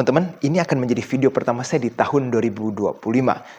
Teman-teman, ini akan menjadi video pertama saya di tahun 2025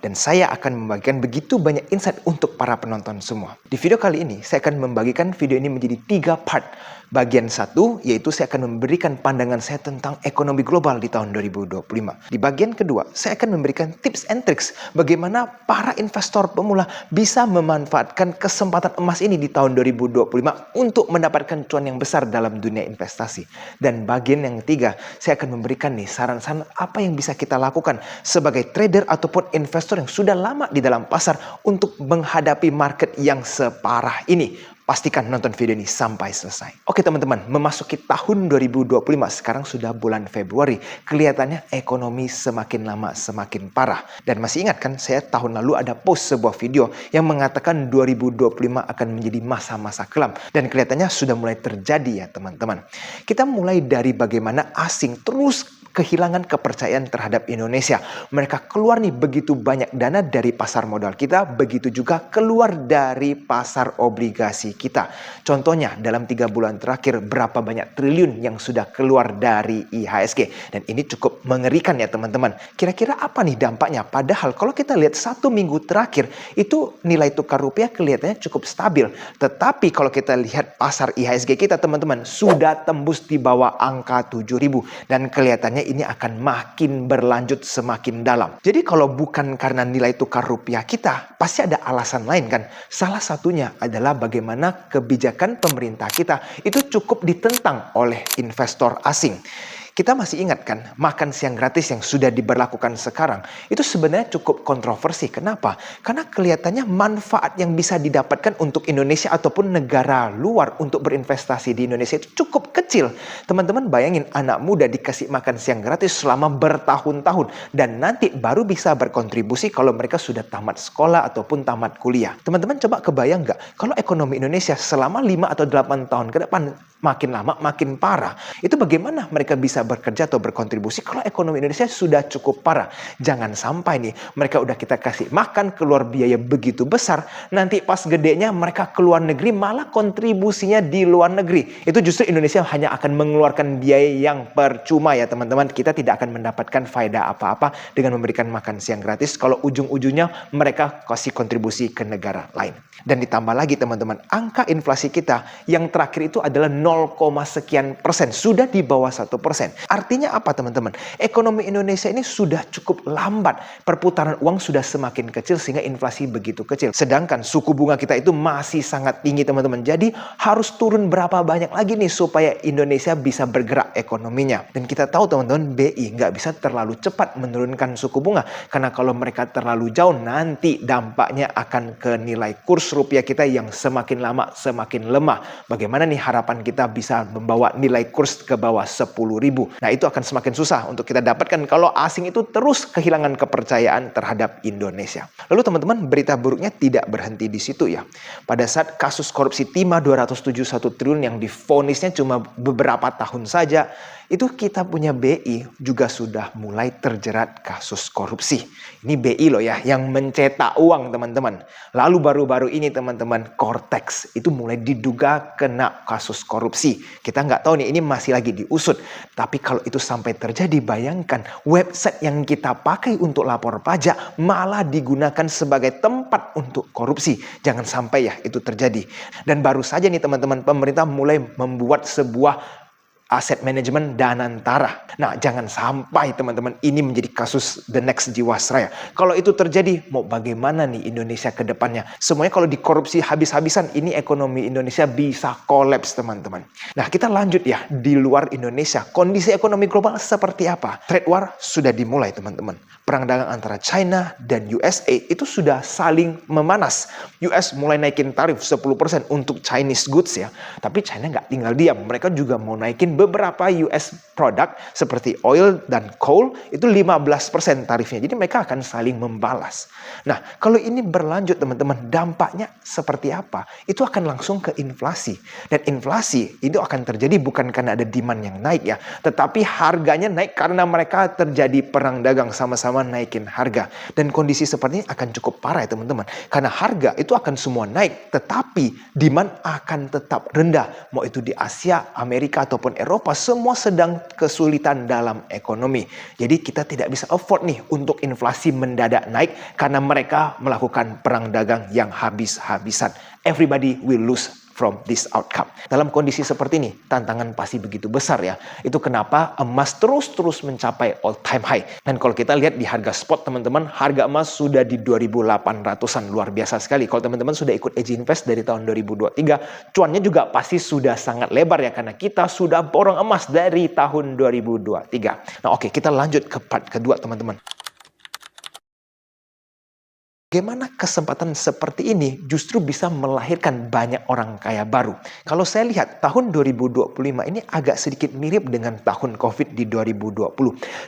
dan saya akan membagikan begitu banyak insight untuk para penonton semua. Di video kali ini, saya akan membagikan video ini menjadi 3 part. Bagian 1, yaitu saya akan memberikan pandangan saya tentang ekonomi global di tahun 2025. Di bagian kedua, saya akan memberikan tips and tricks bagaimana para investor pemula bisa memanfaatkan kesempatan emas ini di tahun 2025 untuk mendapatkan cuan yang besar dalam dunia investasi. Dan bagian yang ketiga, saya akan memberikan saran-saran apa yang bisa kita lakukan sebagai trader ataupun investor yang sudah lama di dalam pasar untuk menghadapi market yang separah ini. Pastikan nonton video ini sampai selesai. Oke teman-teman, memasuki tahun 2025, sekarang sudah bulan Februari. Kelihatannya ekonomi semakin lama semakin parah. Dan masih ingat kan, saya tahun lalu ada post sebuah video yang mengatakan 2025 akan menjadi masa-masa kelam. Dan kelihatannya sudah mulai terjadi ya teman-teman. Kita mulai dari bagaimana asing terus kehilangan kepercayaan terhadap Indonesia. Mereka keluar begitu banyak dana dari pasar modal kita, begitu juga keluar dari pasar obligasi kita. Contohnya dalam 3 bulan terakhir berapa banyak triliun yang sudah keluar dari IHSG. Dan ini cukup mengerikan ya teman-teman. Kira-kira apa dampaknya? Padahal kalau kita lihat 1 minggu terakhir itu nilai tukar rupiah kelihatannya cukup stabil. Tetapi kalau kita lihat pasar IHSG kita teman-teman sudah tembus di bawah angka 7.000 dan kelihatannya ini akan makin berlanjut semakin dalam. Jadi kalau bukan karena nilai tukar rupiah kita, pasti ada alasan lain kan. Salah satunya adalah bagaimana kebijakan pemerintah kita itu cukup ditentang oleh investor asing. Kita masih ingat kan, makan siang gratis yang sudah diberlakukan sekarang, itu sebenarnya cukup kontroversi. Kenapa? Karena kelihatannya manfaat yang bisa didapatkan untuk Indonesia ataupun negara luar untuk berinvestasi di Indonesia itu cukup kecil. Teman-teman bayangin anak muda dikasih makan siang gratis selama bertahun-tahun. Dan nanti baru bisa berkontribusi kalau mereka sudah tamat sekolah ataupun tamat kuliah. Teman-teman coba kebayang nggak, kalau ekonomi Indonesia selama 5 atau 8 tahun ke depan makin lama makin parah, itu bagaimana mereka bisa bekerja atau berkontribusi kalau ekonomi Indonesia sudah cukup parah. Jangan sampai mereka udah kita kasih makan keluar biaya begitu besar, nanti pas gedenya mereka keluar negeri malah kontribusinya di luar negeri. Itu justru Indonesia hanya akan mengeluarkan biaya yang percuma ya teman-teman. Kita tidak akan mendapatkan faedah apa-apa dengan memberikan makan siang gratis kalau ujung-ujungnya mereka kasih kontribusi ke negara lain. Dan ditambah lagi teman-teman, angka inflasi kita yang terakhir itu adalah 0, sekian persen, sudah di bawah 1%. Artinya apa teman-teman? Ekonomi Indonesia ini sudah cukup lambat. Perputaran uang sudah semakin kecil sehingga inflasi begitu kecil. Sedangkan suku bunga kita itu masih sangat tinggi teman-teman. Jadi harus turun berapa banyak lagi supaya Indonesia bisa bergerak ekonominya. Dan kita tahu teman-teman, BI nggak bisa terlalu cepat menurunkan suku bunga. Karena kalau mereka terlalu jauh nanti dampaknya akan ke nilai kurs rupiah kita yang semakin lama semakin lemah. Bagaimana harapan kita bisa membawa nilai kurs ke bawah 10.000. Nah itu akan semakin susah untuk kita dapatkan kalau asing itu terus kehilangan kepercayaan terhadap Indonesia. Lalu teman-teman, berita buruknya tidak berhenti di situ ya. Pada saat kasus korupsi timah 271 triliun yang divonisnya cuma beberapa tahun saja, itu kita punya BI juga sudah mulai terjerat kasus korupsi. Ini BI loh ya, yang mencetak uang teman-teman. Lalu baru-baru ini teman-teman, Cortex itu mulai diduga kena kasus korupsi. Kita nggak tahu ini masih lagi diusut. Tapi kalau itu sampai terjadi, bayangkan website yang kita pakai untuk lapor pajak malah digunakan sebagai tempat untuk korupsi. Jangan sampai ya itu terjadi. Dan baru saja teman-teman, pemerintah mulai membuat sebuah aset manajemen Danantara. Nah, jangan sampai teman-teman ini menjadi kasus the next Jiwasraya. Kalau itu terjadi, mau bagaimana Indonesia ke depannya? Semuanya kalau dikorupsi habis-habisan, ini ekonomi Indonesia bisa kolaps teman-teman. Nah, kita lanjut ya, di luar Indonesia, kondisi ekonomi global seperti apa? Trade war sudah dimulai teman-teman. Perang dagang antara China dan USA itu sudah saling memanas. US mulai naikin tarif 10% untuk Chinese goods ya. Tapi China nggak tinggal diam. Mereka juga mau naikin beberapa US produk seperti oil dan coal itu 15% tarifnya. Jadi mereka akan saling membalas. Nah, kalau ini berlanjut teman-teman, dampaknya seperti apa? Itu akan langsung ke inflasi. Dan inflasi itu akan terjadi bukan karena ada demand yang naik ya, tetapi harganya naik karena mereka terjadi perang dagang sama-sama sama-sama naikin harga. Dan kondisi seperti ini akan cukup parah ya teman-teman. Karena harga itu akan semua naik, tetapi demand akan tetap rendah. Mau itu di Asia, Amerika ataupun Eropa, semua sedang kesulitan dalam ekonomi. Jadi kita tidak bisa afford nih untuk inflasi mendadak naik karena mereka melakukan perang dagang yang habis-habisan. Everybody will lose from this outcome. Dalam kondisi seperti ini, tantangan pasti begitu besar ya. Itu kenapa emas terus-terus mencapai all time high. Dan kalau kita lihat di harga spot teman-teman, harga emas sudah di 2.800-an, luar biasa sekali. Kalau teman-teman sudah ikut Edge Invest dari tahun 2023, cuannya juga pasti sudah sangat lebar ya, karena kita sudah borong emas dari tahun 2023. Nah oke, kita lanjut ke part kedua teman-teman. Bagaimana kesempatan seperti ini justru bisa melahirkan banyak orang kaya baru? Kalau saya lihat tahun 2025 ini agak sedikit mirip dengan tahun COVID di 2020.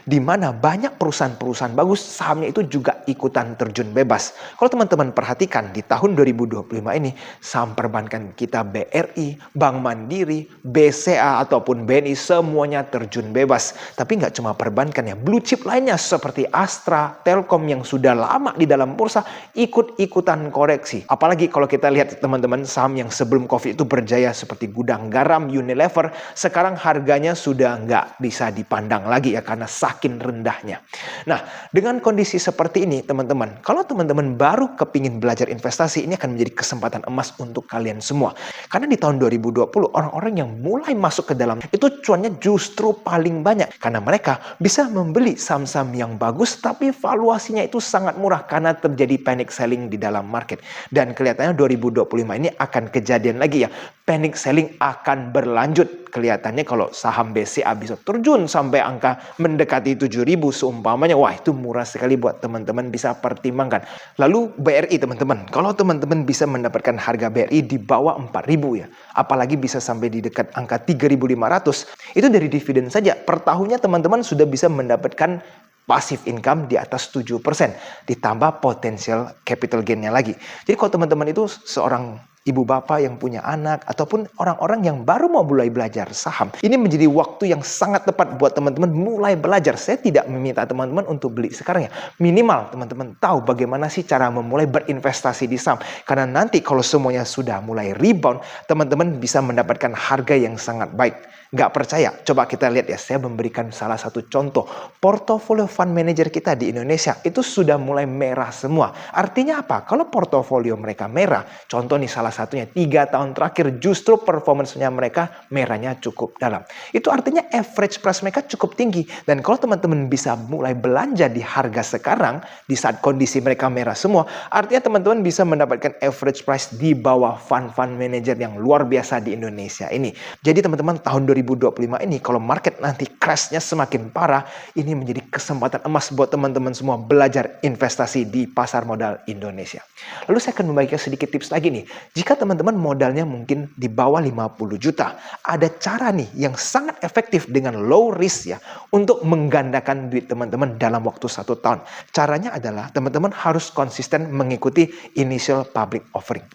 Di mana banyak perusahaan-perusahaan bagus sahamnya itu juga ikutan terjun bebas. Kalau teman-teman perhatikan di tahun 2025 ini saham perbankan kita BRI, Bank Mandiri, BCA ataupun BNI semuanya terjun bebas. Tapi nggak cuma perbankan ya, blue chip lainnya seperti Astra, Telkom yang sudah lama di dalam bursa ikut-ikutan koreksi. Apalagi kalau kita lihat teman-teman saham yang sebelum COVID itu berjaya seperti Gudang Garam, Unilever, sekarang harganya sudah nggak bisa dipandang lagi ya karena saking rendahnya. Nah, dengan kondisi seperti ini teman-teman, kalau teman-teman baru kepingin belajar investasi, ini akan menjadi kesempatan emas untuk kalian semua. Karena di tahun 2020 orang-orang yang mulai masuk ke dalam itu cuannya justru paling banyak karena mereka bisa membeli saham-saham yang bagus tapi valuasinya itu sangat murah karena terjadi panic selling di dalam market. Dan kelihatannya 2025 ini akan kejadian lagi ya. Panic selling akan berlanjut. Kelihatannya kalau saham BCA bisa terjun sampai angka mendekati 7.000 seumpamanya. Wah, itu murah sekali buat teman-teman bisa pertimbangkan. Lalu BRI teman-teman. Kalau teman-teman bisa mendapatkan harga BRI di bawah 4.000 ya. Apalagi bisa sampai di dekat angka 3.500. Itu dari dividen saja. Per tahunnya teman-teman sudah bisa mendapatkan passive income di atas 7%, ditambah potensial capital gain-nya lagi. Jadi kalau teman-teman itu seorang ibu bapak yang punya anak, ataupun orang-orang yang baru mau mulai belajar saham, ini menjadi waktu yang sangat tepat buat teman-teman mulai belajar. Saya tidak meminta teman-teman untuk beli sekarang ya. Minimal teman-teman tahu bagaimana sih cara memulai berinvestasi di saham. Karena nanti kalau semuanya sudah mulai rebound, teman-teman bisa mendapatkan harga yang sangat baik. Nggak percaya? Coba kita lihat ya, saya memberikan salah satu contoh. Portofolio fund manager kita di Indonesia itu sudah mulai merah semua. Artinya apa? Kalau portofolio mereka merah, contoh nih salah satunya 3 tahun terakhir justru performance-nya mereka merahnya cukup dalam. Itu artinya average price mereka cukup tinggi. Dan kalau teman-teman bisa mulai belanja di harga sekarang, di saat kondisi mereka merah semua, artinya teman-teman bisa mendapatkan average price di bawah fund-fund manager yang luar biasa di Indonesia ini. Jadi teman-teman tahun 2025 ini kalau market nanti crash-nya semakin parah, ini menjadi kesempatan emas buat teman-teman semua belajar investasi di pasar modal Indonesia. Lalu saya akan membagikan sedikit tips lagi nih. Jika teman-teman modalnya mungkin di bawah 50 juta, ada cara nih yang sangat efektif dengan low risk ya untuk menggandakan duit teman-teman dalam waktu 1 tahun. Caranya adalah teman-teman harus konsisten mengikuti initial public offering.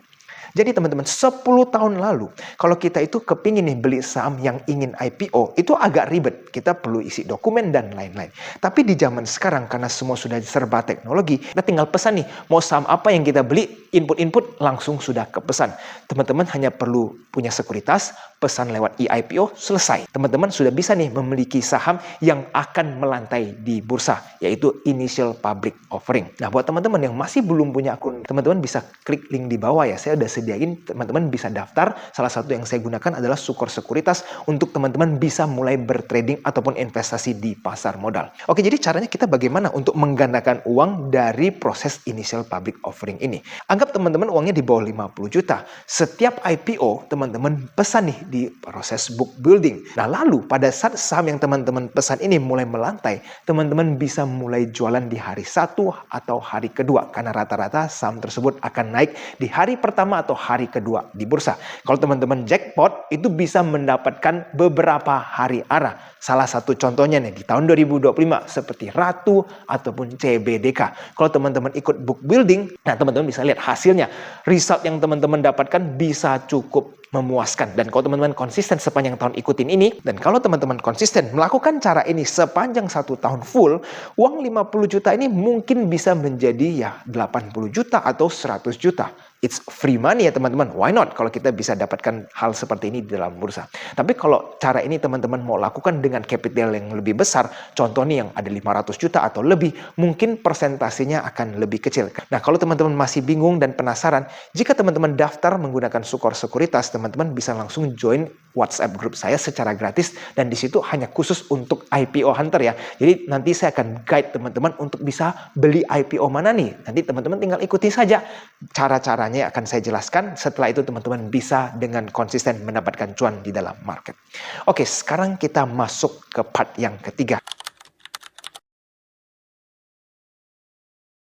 Jadi teman-teman 10 tahun lalu kalau kita itu kepingin nih beli saham yang ingin IPO itu agak ribet. Kita perlu isi dokumen dan lain-lain. Tapi di zaman sekarang karena semua sudah serba teknologi, kita tinggal pesan nih mau saham apa yang kita beli, input-input langsung sudah kepesan. Teman-teman hanya perlu punya sekuritas, pesan lewat e-IPO, selesai. Teman-teman sudah bisa nih memiliki saham yang akan melantai di bursa, yaitu initial public offering. Nah buat teman-teman yang masih belum punya akun, teman-teman bisa klik link di bawah ya. Saya udah sediain, teman-teman bisa daftar. Salah satu yang saya gunakan adalah Sukor Sekuritas untuk teman-teman bisa mulai bertrading ataupun investasi di pasar modal. Oke, jadi caranya kita bagaimana untuk menggandakan uang dari proses initial public offering ini. Anggap teman-teman uangnya di bawah 50 juta. Setiap IPO, teman-teman pesan nih di proses book building. Nah, lalu pada saat saham yang teman-teman pesan ini mulai melantai, teman-teman bisa mulai jualan di hari 1 atau hari kedua. Karena rata-rata saham tersebut akan naik di hari pertama atau hari kedua di bursa. Kalau teman-teman jackpot itu bisa mendapatkan beberapa hari arah. Salah satu contohnya nih di tahun 2025 seperti Ratu ataupun CBDK. Kalau teman-teman ikut book building, nah teman-teman bisa lihat hasilnya. Result yang teman-teman dapatkan bisa cukup memuaskan. Dan kalau teman-teman konsisten sepanjang tahun ikutin ini, dan kalau teman-teman konsisten melakukan cara ini sepanjang 1 tahun full, uang 50 juta ini mungkin bisa menjadi ya 80 juta atau 100 juta. It's free money ya teman-teman. Why not kalau kita bisa dapatkan hal seperti ini di dalam bursa. Tapi kalau cara ini teman-teman mau lakukan dengan capital yang lebih besar, contohnya yang ada 500 juta atau lebih, mungkin persentasenya akan lebih kecil. Nah, kalau teman-teman masih bingung dan penasaran, jika teman-teman daftar menggunakan Sukor Sekuritas, teman-teman bisa langsung join WhatsApp grup saya secara gratis, dan di situ hanya khusus untuk IPO Hunter ya. Jadi nanti saya akan guide teman-teman untuk bisa beli IPO mana nih. Nanti teman-teman tinggal ikuti saja cara-caranya akan saya jelaskan. Setelah itu teman-teman bisa dengan konsisten mendapatkan cuan di dalam market. Oke, sekarang kita masuk ke part yang ketiga.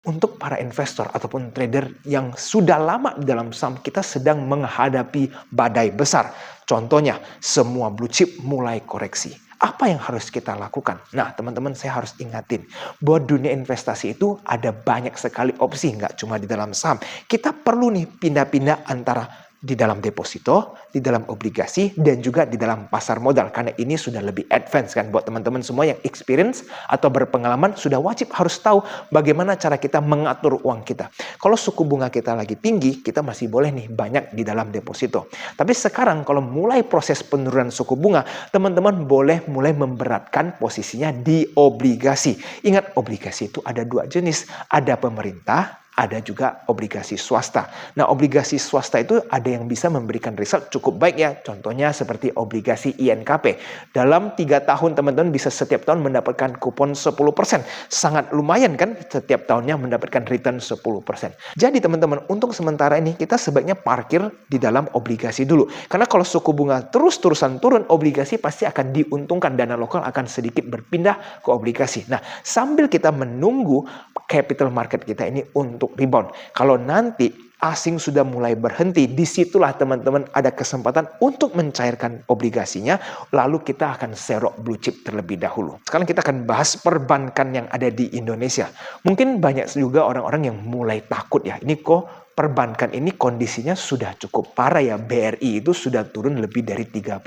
Untuk para investor ataupun trader yang sudah lama di dalam saham, kita sedang menghadapi badai besar. Contohnya, semua blue chip mulai koreksi. Apa yang harus kita lakukan? Nah, teman-teman, saya harus ingatin bahwa dunia investasi itu ada banyak sekali opsi, nggak cuma di dalam saham. Kita perlu nih pindah-pindah antara di dalam deposito, di dalam obligasi, dan juga di dalam pasar modal. Karena ini sudah lebih advance kan. Buat teman-teman semua yang experience atau berpengalaman, sudah wajib harus tahu bagaimana cara kita mengatur uang kita. Kalau suku bunga kita lagi tinggi, kita masih boleh nih banyak di dalam deposito. Tapi sekarang kalau mulai proses penurunan suku bunga, teman-teman boleh mulai memberatkan posisinya di obligasi. Ingat, obligasi itu ada 2 jenis. Ada pemerintah, ada juga obligasi swasta. Nah, obligasi swasta itu ada yang bisa memberikan result cukup baik ya. Contohnya seperti obligasi INKP. Dalam 3 tahun teman-teman bisa setiap tahun mendapatkan kupon 10%. Sangat lumayan kan setiap tahunnya mendapatkan return 10%. Jadi teman-teman, untuk sementara ini kita sebaiknya parkir di dalam obligasi dulu. Karena kalau suku bunga terus-terusan turun, obligasi pasti akan diuntungkan. Dana lokal akan sedikit berpindah ke obligasi. Nah, sambil kita menunggu capital market kita ini untuk rebound. Kalau nanti asing sudah mulai berhenti, disitulah teman-teman ada kesempatan untuk mencairkan obligasinya, lalu kita akan serok blue chip terlebih dahulu. Sekarang kita akan bahas perbankan yang ada di Indonesia. Mungkin banyak juga orang-orang yang mulai takut ya, ini kok perbankan ini kondisinya sudah cukup parah ya. BRI itu sudah turun lebih dari 30%.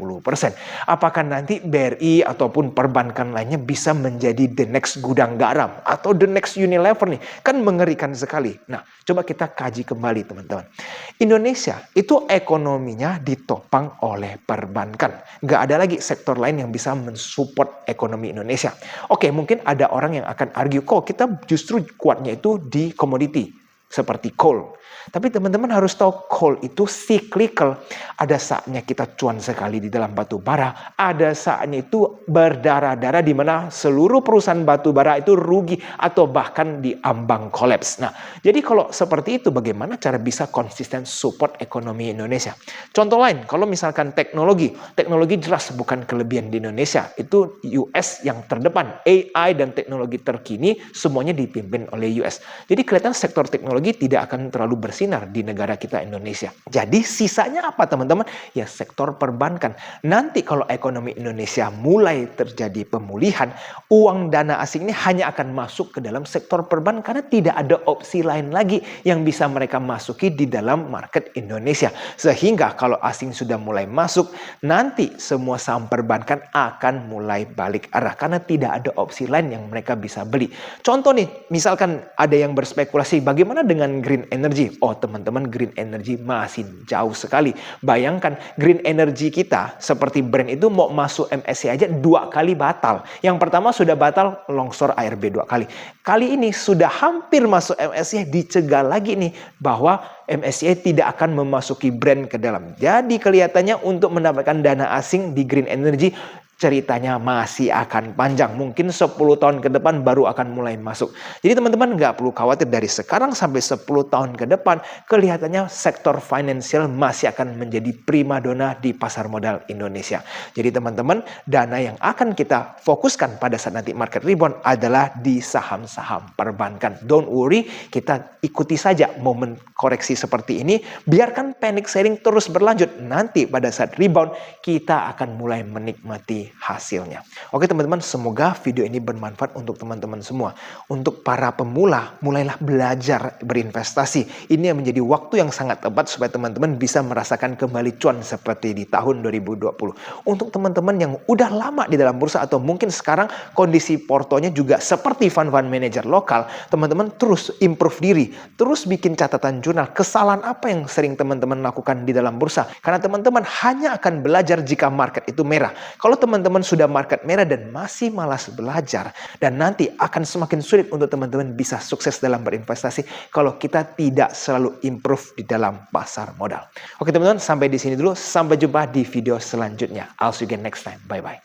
Apakah nanti BRI ataupun perbankan lainnya bisa menjadi the next gudang garam atau the next Unilever nih? Kan mengerikan sekali. Nah, coba kita kaji kembali teman-teman. Indonesia itu ekonominya ditopang oleh perbankan. Nggak ada lagi sektor lain yang bisa mensupport ekonomi Indonesia. Oke, mungkin ada orang yang akan argue, kok kita justru kuatnya itu di komoditi seperti coal. Tapi teman-teman harus tahu coal itu cyclical. Ada saatnya kita cuan sekali di dalam batu bara, ada saatnya itu berdarah-darah di mana seluruh perusahaan batu bara itu rugi atau bahkan diambang kolaps. Nah, jadi kalau seperti itu bagaimana cara bisa konsisten support ekonomi Indonesia? Contoh lain, kalau misalkan teknologi jelas bukan kelebihan di Indonesia. Itu US yang terdepan. AI dan teknologi terkini semuanya dipimpin oleh US. Jadi kelihatan sektor teknologi tidak akan terlalu bersinar di negara kita Indonesia. Jadi sisanya apa teman-teman? Ya sektor perbankan. Nanti kalau ekonomi Indonesia mulai terjadi pemulihan, uang dana asing ini hanya akan masuk ke dalam sektor perbankan karena tidak ada opsi lain lagi yang bisa mereka masuki di dalam market Indonesia. Sehingga kalau asing sudah mulai masuk, nanti semua saham perbankan akan mulai balik arah karena tidak ada opsi lain yang mereka bisa beli. Contoh nih, misalkan ada yang berspekulasi bagaimana dengan green energy. Oh teman-teman, green energy masih jauh sekali. Bayangkan green energy kita seperti Brent itu mau masuk MSCI aja 2 kali batal. Yang pertama sudah batal longsor ARB 2 kali. Kali ini sudah hampir masuk MSCI, dicegah lagi nih bahwa MSCI tidak akan memasuki Brent ke dalam. Jadi kelihatannya untuk mendapatkan dana asing di green energy ceritanya masih akan panjang. Mungkin 10 tahun ke depan baru akan mulai masuk. Jadi teman-teman nggak perlu khawatir, dari sekarang sampai 10 tahun ke depan kelihatannya sektor finansial masih akan menjadi primadona di pasar modal Indonesia. Jadi teman-teman, dana yang akan kita fokuskan pada saat nanti market rebound adalah di saham-saham perbankan. Don't worry, kita ikuti saja momen koreksi seperti ini. Biarkan panic selling terus berlanjut. Nanti pada saat rebound kita akan mulai menikmati hasilnya. Oke teman-teman, semoga video ini bermanfaat untuk teman-teman semua. Untuk para pemula, mulailah belajar berinvestasi. Ini yang menjadi waktu yang sangat tepat supaya teman-teman bisa merasakan kembali cuan seperti di tahun 2020. Untuk teman-teman yang udah lama di dalam bursa atau mungkin sekarang kondisi portonya juga seperti fund manager lokal, teman-teman terus improve diri, terus bikin catatan jurnal kesalahan apa yang sering teman-teman lakukan di dalam bursa. Karena teman-teman hanya akan belajar jika market itu merah. Kalau teman-teman sudah market merah dan masih malas belajar, dan nanti akan semakin sulit untuk teman-teman bisa sukses dalam berinvestasi kalau kita tidak selalu improve di dalam pasar modal. Oke teman-teman, sampai di sini dulu. Sampai jumpa di video selanjutnya. I'll see you again next time. Bye-bye.